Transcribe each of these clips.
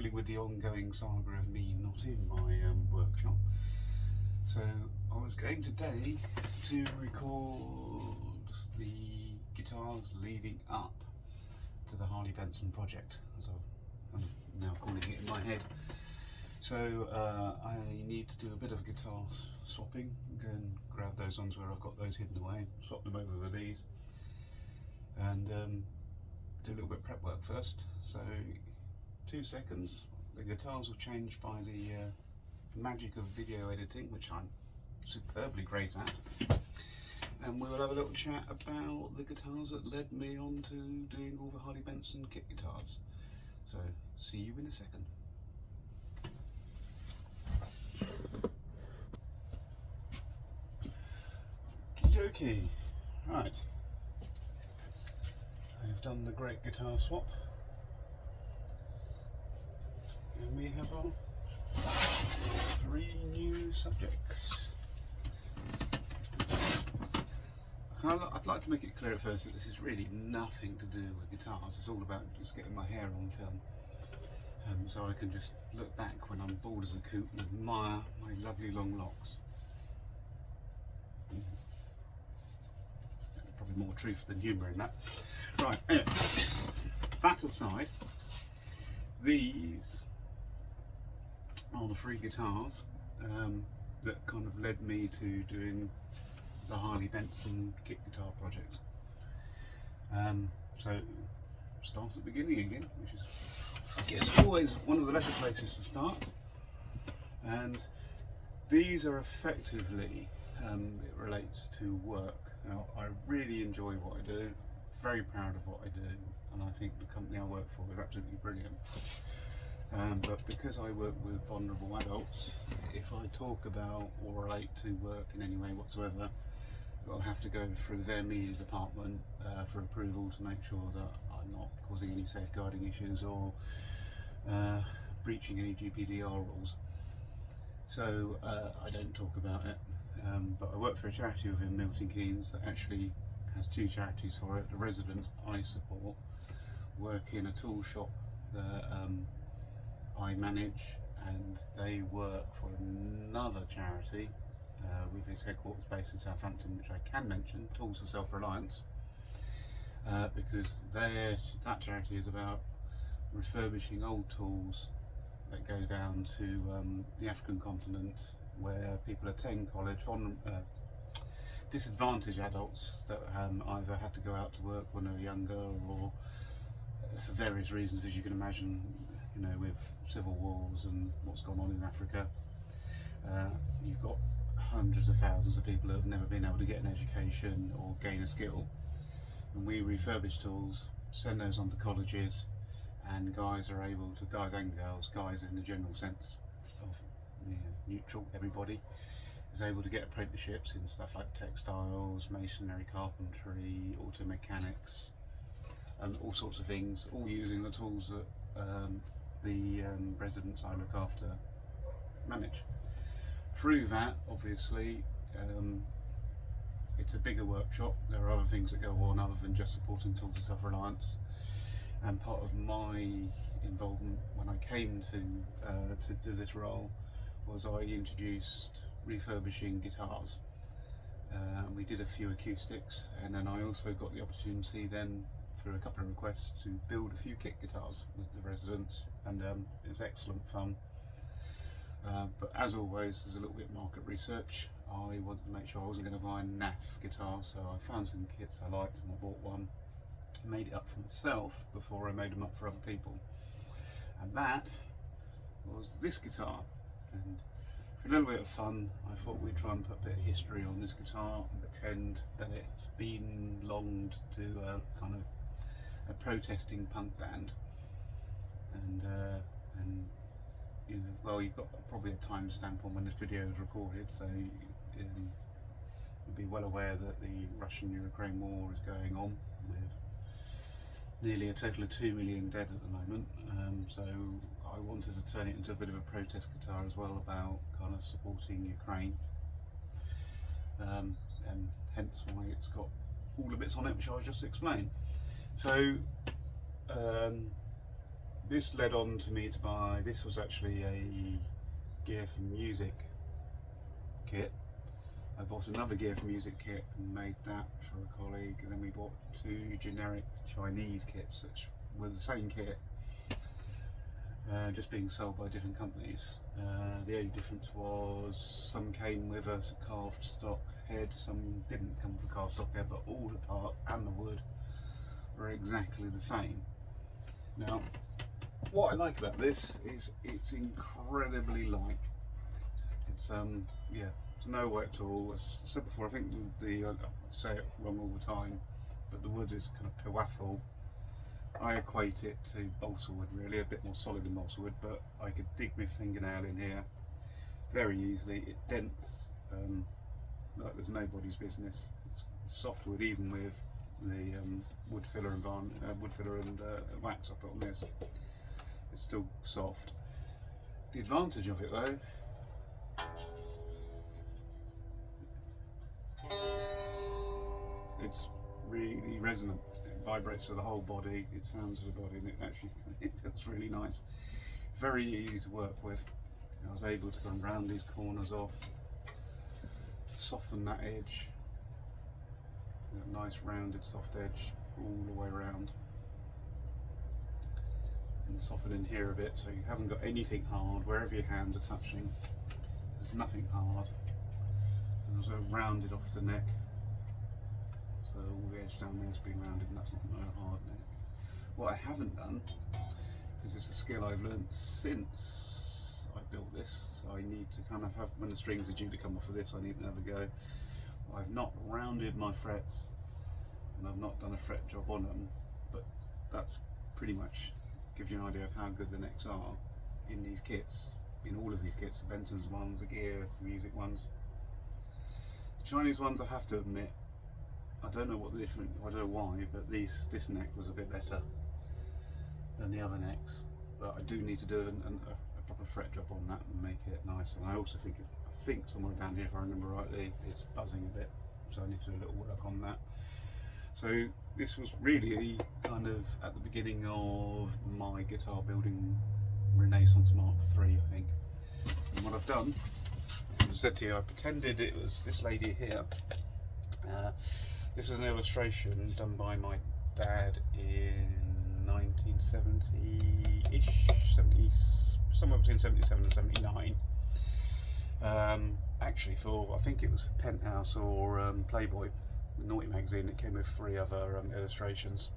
dealing with the ongoing saga of me not in my workshop. So I was going today to record the guitars leading up to the Harley Benson project, as I'm kind of now calling it in my head. So I need to do a bit of guitar swapping, go and grab those ones where I've got those hidden away, swap them over with these, and do a little bit of prep work first. So 2 seconds, the guitars will change by the magic of video editing, which I'm superbly great at, and we will have a little chat about the guitars that led me on to doing all the Harley Benson kit guitars. So see you in a second. Okay, right, I've done the great guitar swap, and we have our 3 new subjects. I'd like to make it clear at first that this is really nothing to do with guitars. It's all about just getting my hair on film, so I can just look back when I'm bald as a coot and admire my lovely long locks. Probably more truth than humour in that. Right, anyway, that aside, these are the 3 guitars that kind of led me to doing the Harley Benson kit guitar project. So start at the beginning again, which is, I guess, always one of the better places to start. And these are effectively, it relates to work. Now, I really enjoy what I do, very proud of what I do, and I think the company I work for is absolutely brilliant. But because I work with vulnerable adults, if I talk about or relate to work in any way whatsoever, I'll have to go through their media department for approval to make sure that I'm not causing any safeguarding issues or breaching any GDPR rules. So I don't talk about it. But I work for a charity within Milton Keynes that actually has 2 charities for it. The residents I support work in a tool shop that I manage, and they work for another charity with its headquarters based in Southampton, which I can mention, Tools for Self-Reliance, because that charity is about refurbishing old tools that go down to the African continent, where people attend college, disadvantaged adults that either had to go out to work when they were younger, or for various reasons, as you can imagine, you know, with civil wars and what's gone on in Africa, you've got hundreds of thousands of people who have never been able to get an education or gain a skill, and we refurbish tools, send those on to colleges, and guys and girls, guys in the general sense of, you know, neutral, everybody is able to get apprenticeships in stuff like textiles, masonry, carpentry, auto mechanics, and all sorts of things, all using the tools that the residents I look after manage. Through that, obviously, it's a bigger workshop. There are other things that go on other than just supporting Tools for Self-Reliance. And part of my involvement when I came to do this role was I introduced refurbishing guitars. We did a few acoustics, and then I also got the opportunity then, through a couple of requests, to build a few kit guitars with the residents, and it was excellent fun. But as always, there's a little bit of market research. I wanted to make sure I wasn't going to buy a naff guitar, so I found some kits I liked and I bought one, made it up for myself before I made them up for other people. And that was this guitar. And for a little bit of fun, I thought we'd try and put a bit of history on this guitar and pretend that it's been belonged to a kind of a protesting punk band. And you know, well, you've got probably a timestamp on when this video is recorded, so you'll be well aware that the Russian-Ukraine war is going on, with nearly a total of 2 million dead at the moment. So I wanted to turn it into a bit of a protest guitar as well, about kind of supporting Ukraine, and hence why it's got all the bits on it which I just explained. So this led on to me to buy, this was actually a Gear for Music kit. I bought another Gear for Music kit and made that for a colleague, and then we bought 2 generic Chinese kits which were the same kit, just being sold by different companies. The only difference was some came with a carved stock head, some didn't come with a carved stock head, but all the parts and the wood were exactly the same. Now, what I like about this is it's incredibly light. It's yeah, it's no weight at all. As I said before, I think I say it wrong all the time, but the wood is kind of piwaffle. I equate it to balsa wood, really, a bit more solid than balsa wood, but I could dig my fingernail in here very easily. It dents like there's nobody's business. It's soft wood, even with the wood filler and wax I put on this. It's still soft. The advantage of it though, it's really resonant. It vibrates to the whole body, it sounds to the body, and it feels really nice. Very easy to work with. I was able to go and round these corners off, soften that edge, that nice rounded soft edge all the way around, and soften in here a bit so you haven't got anything hard. Wherever your hands are touching, there's nothing hard, and also rounded off the neck. So all the edge down there is being rounded, and that's not no hard neck. What I haven't done, because it's a skill I've learned since I built this, so I need to kind of have, when the strings are due to come off of this, I need to have a go. I've not rounded my frets, and I've not done a fret job on them, but that's pretty much gives you an idea of how good the necks are in these kits, in all of these kits, the Benson's ones, the Gear for Music ones. The Chinese ones, I have to admit, I don't know what the different, I don't know why, but this neck was a bit better than the other necks. But I do need to do a proper fret job on that and make it nice. And I also think somewhere down here, if I remember rightly, it's buzzing a bit, so I need to do a little work on that. So this was really kind of at the beginning of my guitar building Renaissance Mark III, I think. And what I've done, as I said to you, I pretended it was this lady here. This is an illustration done by my dad in 1970-ish, somewhere between 77 and 79. Actually for, I think it was for Penthouse or Playboy, the Naughty magazine. It came with 3 other illustrations.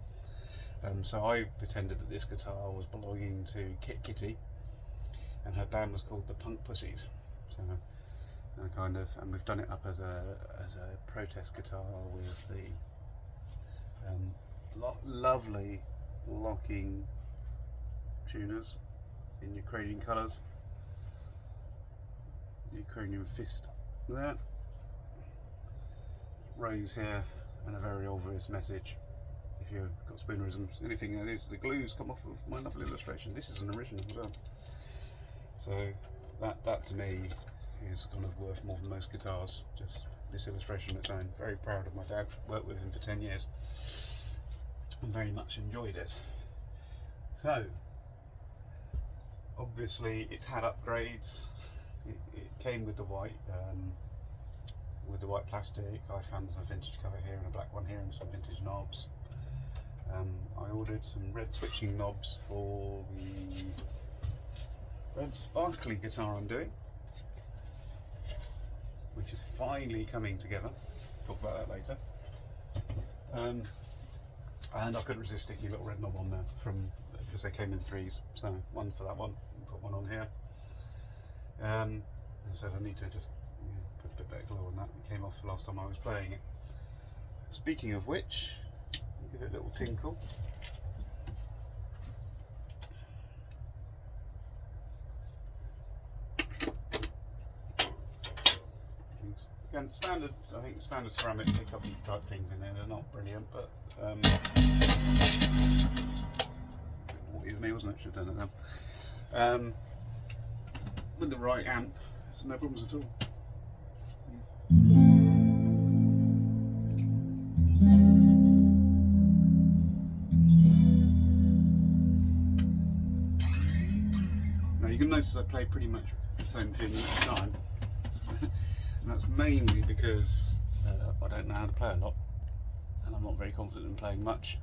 So I pretended that this guitar was belonging to Kit Kitty, and her band was called the Punk Pussies. So and we've done it up as a protest guitar with the lovely locking tuners in Ukrainian colours, Ukrainian fist there, rose here, and a very obvious message. If you've got spoonerisms, anything that is, the glues come off of my lovely illustration. This is an original as well. So that to me is kind of worth more than most guitars, just this illustration on its own. Very proud of my dad, worked with him for 10 years and very much enjoyed it. So obviously it's had upgrades. It came with the white plastic. I found a vintage cover here and a black one here and some vintage knobs. I ordered some red switching knobs for the red sparkly guitar I'm doing, which is finally coming together. Talk about that later. And I couldn't resist sticking a little red knob on there because they came in 3s. So one for that one, put one on here. I said I need to just put a bit better glue on that. It came off the last time I was playing it. Speaking of which, I'll give it a little tinkle. Again, standard, I think standard ceramic pickup type things in there. They're not brilliant, but what is me, wasn't it? Should have done it then. With the right amp, so no problems at all. notice I play pretty much the same thing each time, and that's mainly because I don't know how to play a lot, and I'm not very confident in playing much.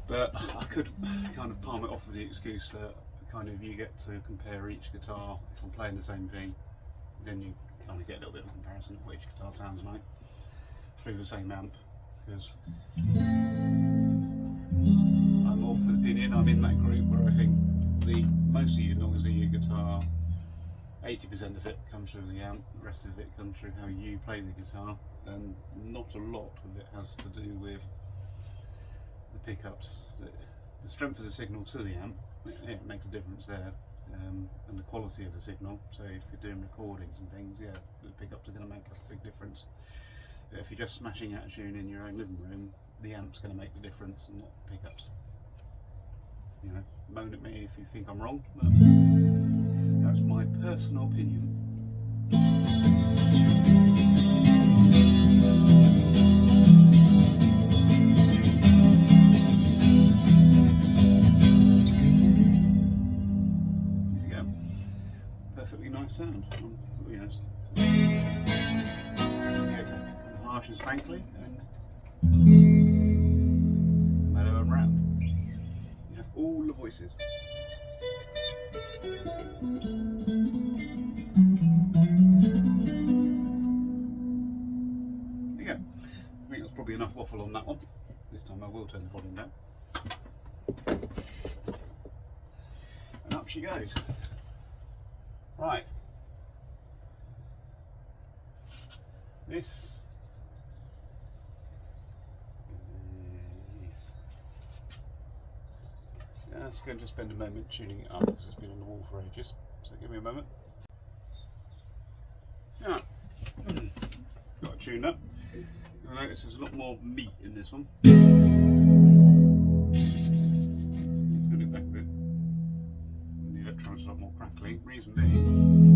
But I could kind of palm it off with the excuse that kind of you get to compare each guitar. If I'm playing the same thing, then you kind of get a little bit of a comparison of what each guitar sounds like through the same amp. Because I'm of the opinion, I'm in that group where I think most of your noisy your guitar, 80% of it comes through the amp, the rest of it comes through how you play the guitar, and not a lot of it has to do with the pickups. The strength of the signal to the amp, it makes a difference there, and the quality of the signal. So if you're doing recordings and things, yeah, the pickups are going to make a big difference. But if you're just smashing out a tune in your own living room, the amp's going to make the difference and not the pickups. You know, moan at me if you think I'm wrong, but that's my personal opinion. There you go. Perfectly nice sound. You know, kind of harsh and spankly and mellow and round. You have all the voices. There you go. I think that's probably enough waffle on that one. This time I will turn the volume down. And up she goes. Right. This just going to spend a moment tuning it up because it's been on the wall for ages. So give me a moment. Yeah, got it tuned up. You'll notice there's a lot more meat in this one. Let's get it back a bit. The electronics are a lot more crackly. Reason being.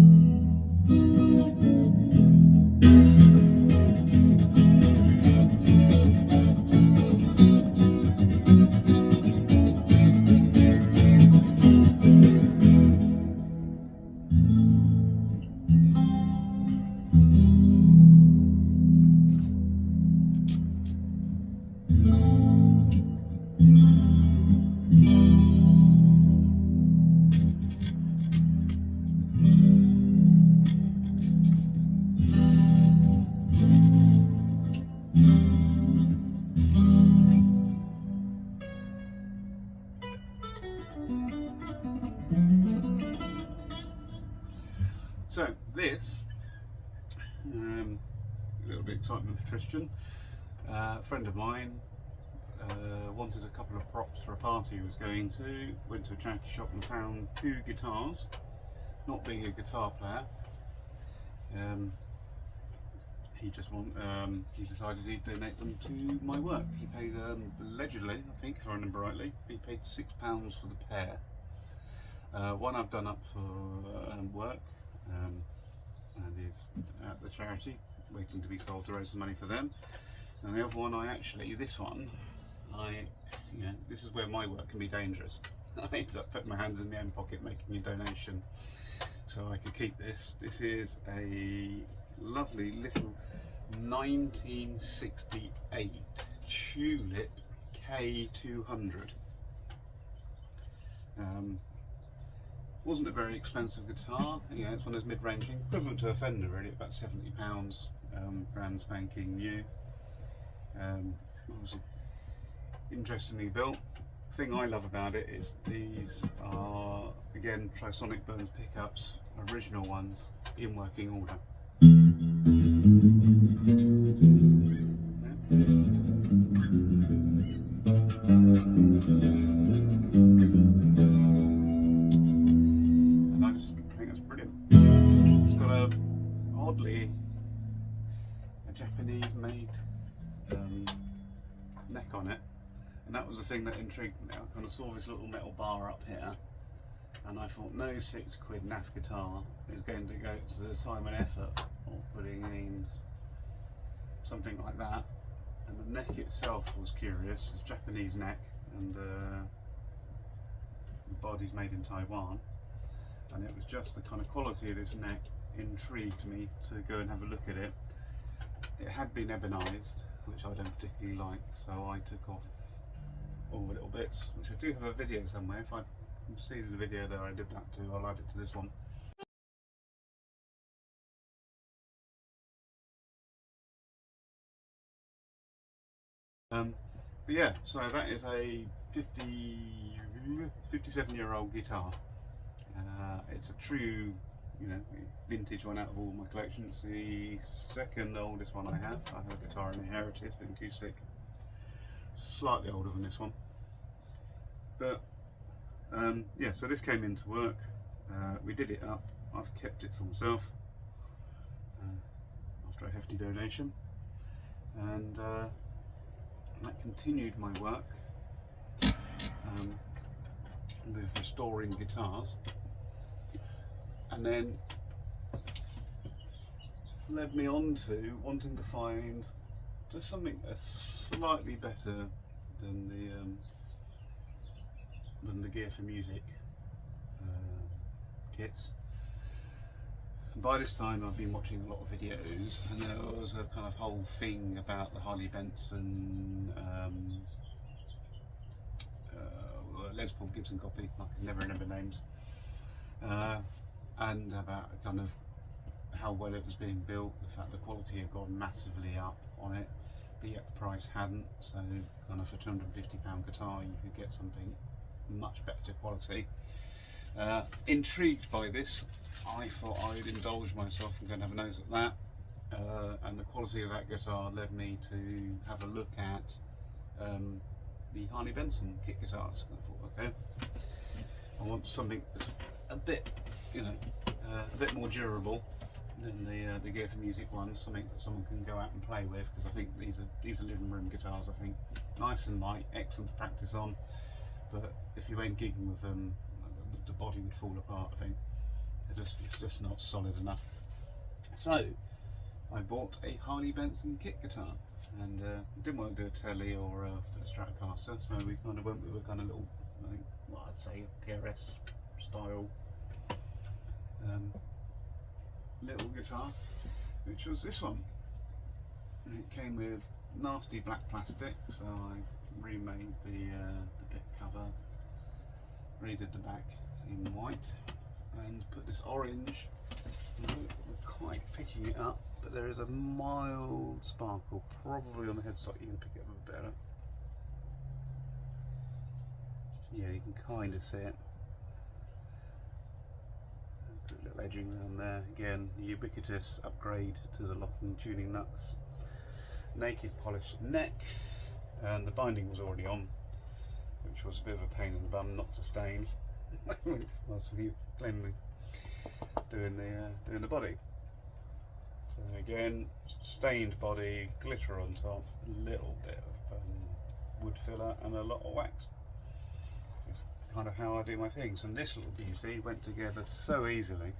So this, a little bit of excitement for Tristan. A friend of mine wanted a couple of props for a party he was going to. Went to a charity shop and found 2 guitars. Not being a guitar player, he decided he'd donate them to my work. He paid allegedly, I think, if I remember rightly, he paid £6 for the pair. One I've done up for work. And is at the charity, waiting to be sold to raise some money for them. And the other one, this is where my work can be dangerous. I ended up putting my hands in my own pocket making a donation so I could keep this. This is a lovely little 1968 Tulip K200. Wasn't a very expensive guitar. Yeah, it's one of those mid-ranging, equivalent to a Fender really, about £70, brand spanking new. Obviously interestingly built. The thing I love about it is these are, again, Trisonic Burns pickups, original ones, in working order. And I just think that's brilliant. It's got a Japanese made neck on it, and that was the thing that intrigued me. I kind of saw this little metal bar up here and I thought no £6 NAF guitar is going to go to the time and effort of putting in something like that. And the neck itself was curious. It's Japanese neck, and the body's made in Taiwan. and it was just the kind of quality of this neck intrigued me to go and have a look at it. It had been ebonized, which I don't particularly like, so I took off all the little bits, which I do have a video somewhere. If I can see the video that I did that to, I'll add it to this one. But yeah, so that is a 57-year-old guitar. It's a true, vintage one out of all my collection. It's the second oldest one I have. I have a guitar inherited, an acoustic, slightly older than this one. But yeah, so this came into work. We did it up. I've kept it for myself after a hefty donation, and that continued my work with restoring guitars, and then led me on to wanting to find just something slightly better than the Gear for Music kits. And by this time I've been watching a lot of videos, and there was a kind of whole thing about the Harley Benson Les Paul Gibson copy, I can never remember names, and about kind of how well it was being built, the fact the quality had gone massively up on it, but yet the price hadn't. So kind of for £250 guitar you could get something much better quality. Intrigued by this, I thought I would indulge myself and go and have a nose at that, and the quality of that guitar led me to have a look at the Harley Benson kit guitars. I thought, okay, I want something that's a bit, a bit more durable than the Gear for Music ones, something that someone can go out and play with, because I think these are living room guitars. I think nice and light, excellent to practice on, but if you went gigging with them, the body would fall apart. I think it's just not solid enough. So I bought a Harley Benson kit guitar, and didn't want to do a Telly or a Stratocaster, so we kind of went with a kind of little, I'd say a PRS style little guitar, which was this one. And it came with nasty black plastic, so I remade the bit cover, redid the back in white, and put this orange. I'm quite picking it up, but there is a mild sparkle, probably on the headstock. You can pick it up a bit better. Yeah, you can kind of see it. Put a little edging around there. Again, the ubiquitous upgrade to the locking tuning nuts. Naked polished neck, and the binding was already on, which was a bit of a pain in the bum not to stain whilst we cleanly doing the body. So again, stained body, glitter on top, a little bit of wood filler, and a lot of wax. It's kind of how I do my things, and this little beauty went together so easily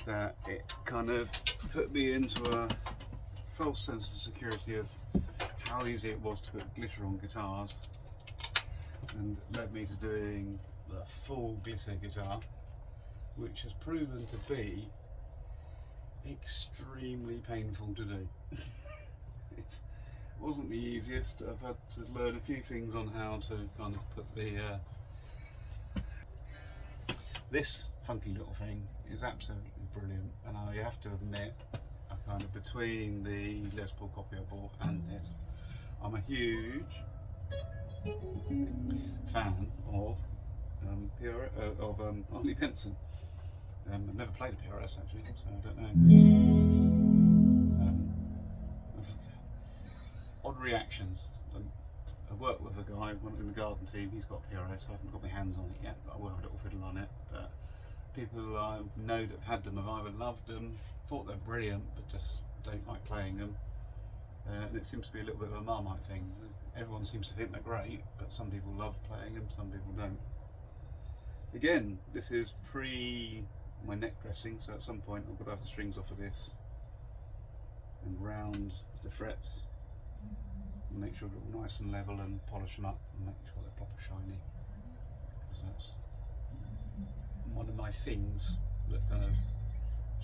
that it kind of put me into a false sense of security of how easy it was to put glitter on guitars, and led me to doing the full glitter guitar, which has proven to be extremely painful to do. It wasn't the easiest. I've had to learn a few things on how to kind of put the this funky little thing is absolutely brilliant, and I have to admit, I kind of, between the Les Paul copy I bought and this, I'm a huge fan of Harley Benson. I've never played a PRS actually, so I don't know. Odd reactions. I work with a guy in the garden team, he's got PRS. I haven't got my hands on it yet, but I will have a little fiddle on it. But people I know that have had them have either loved them, thought they're brilliant, but just don't like playing them. And it seems to be a little bit of a Marmite thing. Everyone seems to think they're great, but some people love playing them, some people don't. Again, this is pre my neck dressing, so at some point I'm going to have the strings off of this and round the frets and make sure they're all nice and level, and polish them up and make sure they're proper shiny, because that's one of my things that kind of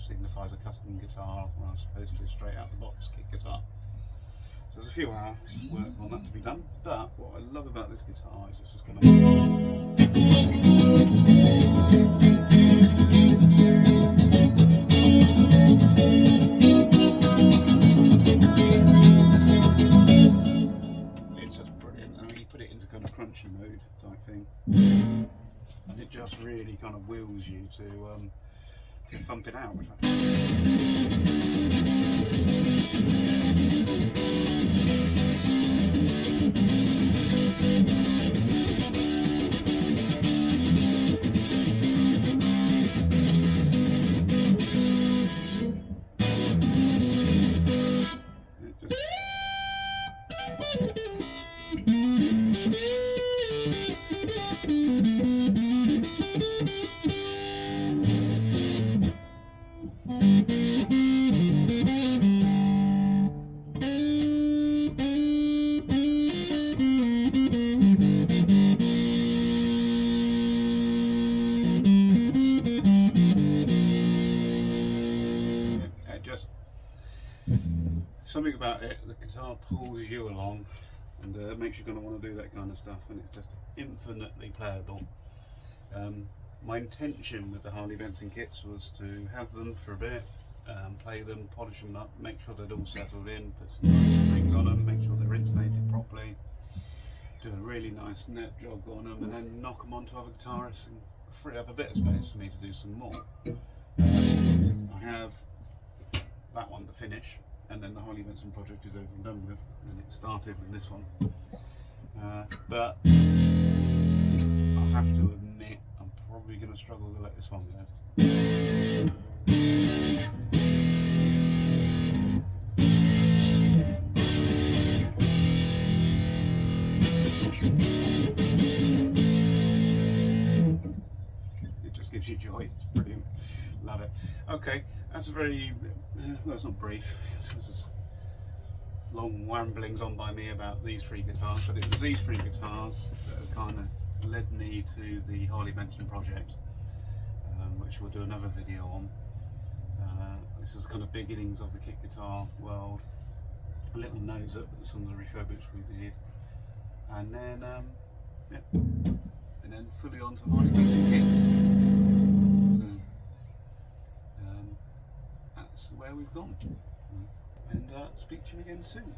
signifies a custom guitar, or as opposed to a straight out the box kit guitar. So there's a few hours work on that to be done, but what I love about this guitar is it's just going to it's just brilliant. I mean, you put it into kind of crunchy mode type thing, and it just really kind of wills you to thump it out. Something about it, the guitar pulls you along and makes you going to want to do that kind of stuff, and it's just infinitely playable. My intention with the Harley Benson kits was to have them for a bit, play them, polish them up, make sure they're all settled in, put some nice strings on them, make sure they're insulated properly, do a really nice net jog on them, and then knock them onto other guitarists and free up a bit of space for me to do some more. I have that one to finish, and then the Harley Benson project is over and done with, and it started with this one. But I have to admit, I'm probably going to struggle to let this one go. It just gives you joy, it's brilliant, love it. Okay, that's a very, well, it's not brief, this is long ramblings on by me about these three guitars, but it was these three guitars that kind of led me to the Harley Benson project, which we'll do another video on. This is kind of beginnings of the kit guitar world, a little nose up at some of the refurbished we did, and then yeah, and then fully on to Harley Benson kits. So, that's where we've gone, and speak to you again soon.